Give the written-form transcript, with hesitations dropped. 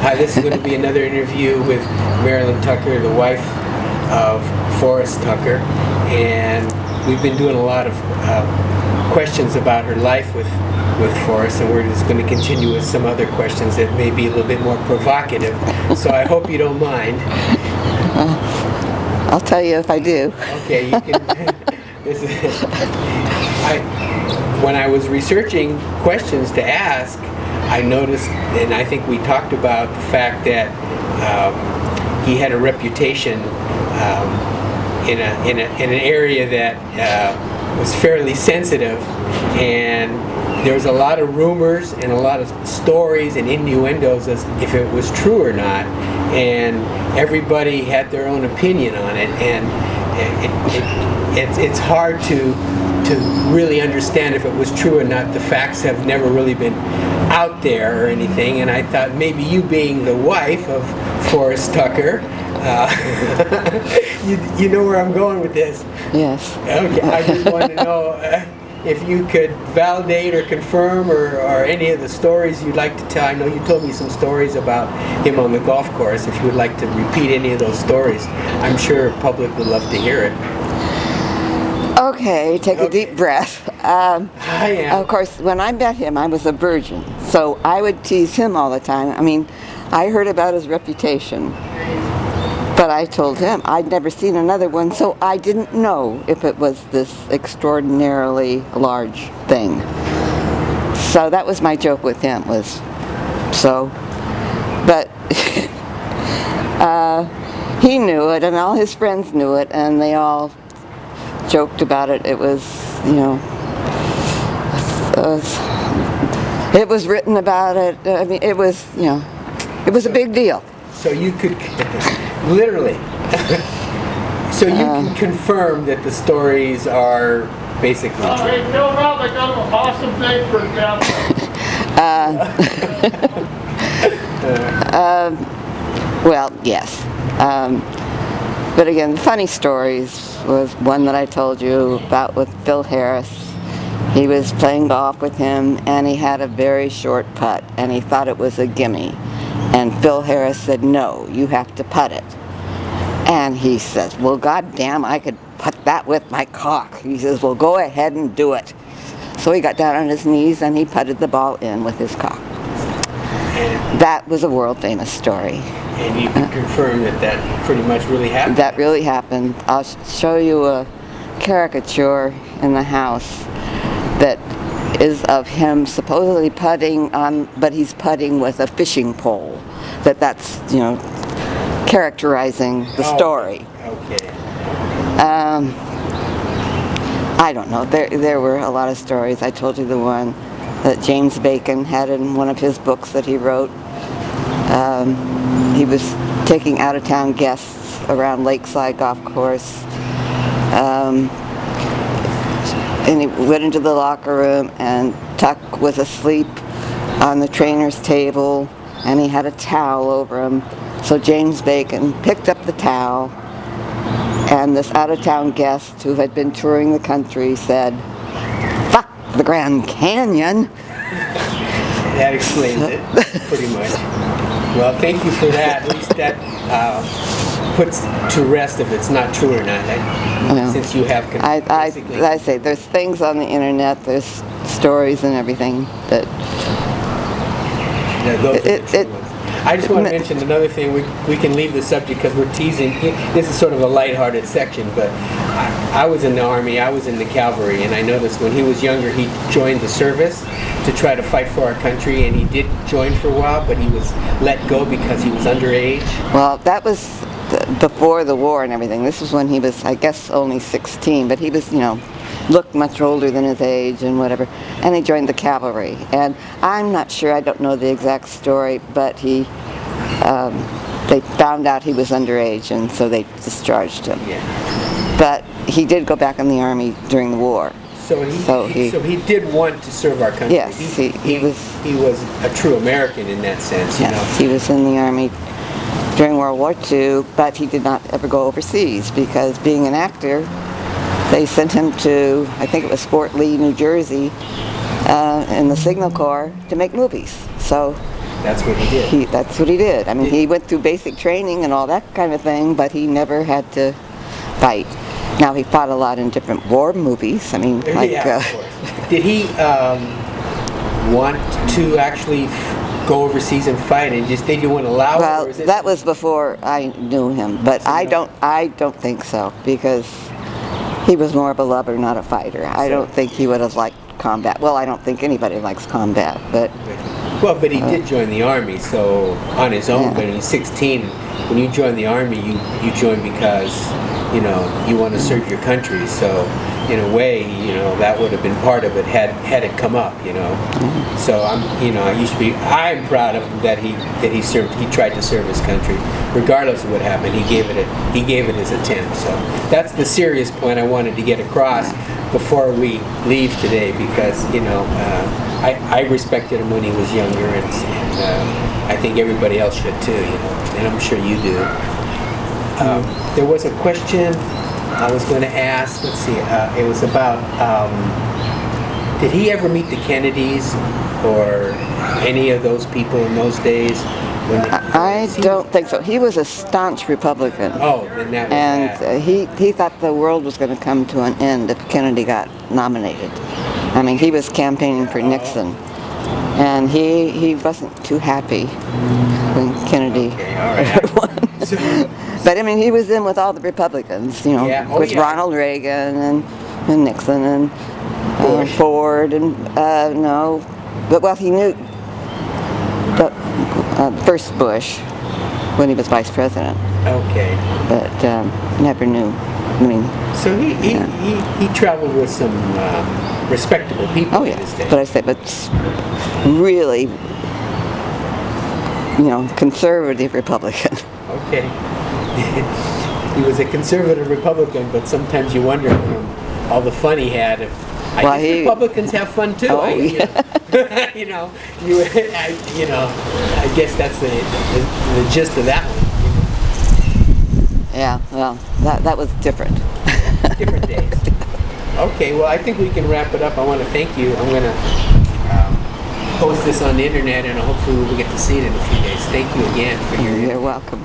Hi, this is going to be another interview with Marilyn Tucker, the wife of Forrest Tucker, and we've been doing a lot of questions about her life with Forrest, and we're just going to continue with some other questions that may be a little bit more provocative, so I hope you don't mind. I'll tell you if I do. Okay, you can. When I was researching questions to ask, I noticed, and I think we talked about the fact that he had a reputation in an area that was fairly sensitive, and there was a lot of rumors and a lot of stories and innuendos as if it was true or not, and everybody had their own opinion on it, and it's hard to really understand if it was true or not. The facts have never really been out there or anything, and I thought maybe you being the wife of Forrest Tucker, you know where I'm going with this. Yes. Okay, I just want to know if you could validate or confirm or any of the stories you'd like to tell. I know you told me some stories about him on the golf course. If you would like to repeat any of those stories, I'm sure the public would love to hear it. Okay, take a deep breath. I am. Of course, when I met him, I was a virgin, so I would tease him all the time. I mean, I heard about his reputation, but I told him I'd never seen another one, so I didn't know if it was this extraordinarily large thing. So that was my joke with him, but he knew it, and all his friends knew it, and they all joked about it. It was, it was written about it. I mean, it was, it was a big deal. So you could, literally, so you can confirm that the stories are basically true. Hey, Bill Rob, I got an awesome thing for you. Well, yes. But again, the funny stories was one that I told you about with Phil Harris. He was playing golf with him, and he had a very short putt, and he thought it was a gimme. And Phil Harris said, "No, you have to putt it." And he says, "Well, goddamn, I could putt that with my cock." He says, "Well, go ahead and do it." So he got down on his knees, and he putted the ball in with his cock. That was a world-famous story. And you can confirm that pretty much really happened? That really happened. I'll show you a caricature in the house that is of him supposedly putting on, but he's putting with a fishing pole. That's characterizing the story. Okay. I don't know. There were a lot of stories. I told you the one that James Bacon had in one of his books that he wrote. He was taking out-of-town guests around Lakeside Golf Course, and he went into the locker room, and Tuck was asleep on the trainer's table, and he had a towel over him. So James Bacon picked up the towel, and this out-of-town guest who had been touring the country said, "Fuck the Grand Canyon." That explains it, pretty much. Well, thank you for that. At least that puts to rest if it's not true or not. Since you have I say there's things on the internet, there's stories and everything that. Yeah, those are the true ones. I just want to mention another thing. We can leave the subject because we're teasing. This is sort of a lighthearted section, but I was in the Army. I was in the cavalry, and I noticed when he was younger, he joined the service to try to fight for our country, and he did join for a while, but he was let go because he was underage. Well, that was before the war and everything. This was when he was, I guess, only 16, but he was, looked much older than his age and whatever, and he joined the cavalry. And I'm not sure, I don't know the exact story, but they found out he was underage, and so they discharged him. Yeah. But he did go back in the Army during the war. So he did want to serve our country. Yes, he was a true American in that sense. Yes, he was in the Army during World War II, but he did not ever go overseas because being an actor, they sent him to, I think it was Fort Lee, New Jersey, in the Signal Corps to make movies. So That's what he did. That's what he did. I mean, he went through basic training and all that kind of thing, but he never had to fight. Now, he fought a lot in different war movies. I mean, like... Yeah, of course. Did he want to actually go overseas and fight, and just they didn't allow it? Well, or is it that was before I knew him, but So I you don't think so, because he was more of a lover, not a fighter. I don't think he would have liked combat. Well, I don't think anybody likes combat, but Well, but he did join the army, so on his own. Yeah. When he's 16, when you join the army, you join because you want to serve your country. So in a way, that would have been part of it had it come up. So I'm proud of him that he served. He tried to serve his country, regardless of what happened. He gave it his attempt. So that's the serious point I wanted to get across before we leave today, because I respected him when he was younger, and I think everybody else should too, and I'm sure you do. There was a question I was going to ask. Let's see. It was about did he ever meet the Kennedys or any of those people in those days? I don't think so. He was a staunch Republican. Oh, then that was And that. he thought the world was going to come to an end if Kennedy got nominated. I mean, he was campaigning for Nixon, and he wasn't too happy when Kennedy Okay, all right. won. So- But I mean, he was in with all the Republicans, Yeah, oh, with yeah. Ronald Reagan and Nixon and Bush. Ford and no, but well, he knew the first Bush when he was vice president, Okay. but never knew. I mean, So he traveled with some respectable people oh in yeah, his day. but I said, but really, conservative Republican. Okay. He was a conservative Republican, but sometimes you wonder from all the fun he had. I Well, guess Republicans have fun too. Oh, I guess that's the gist of that one. Yeah, well, that was different. Different days. Okay, well, I think we can wrap it up. I want to thank you. I'm going to post this on the internet, and hopefully we'll get to see it in a few days. Thank you again for your You're welcome.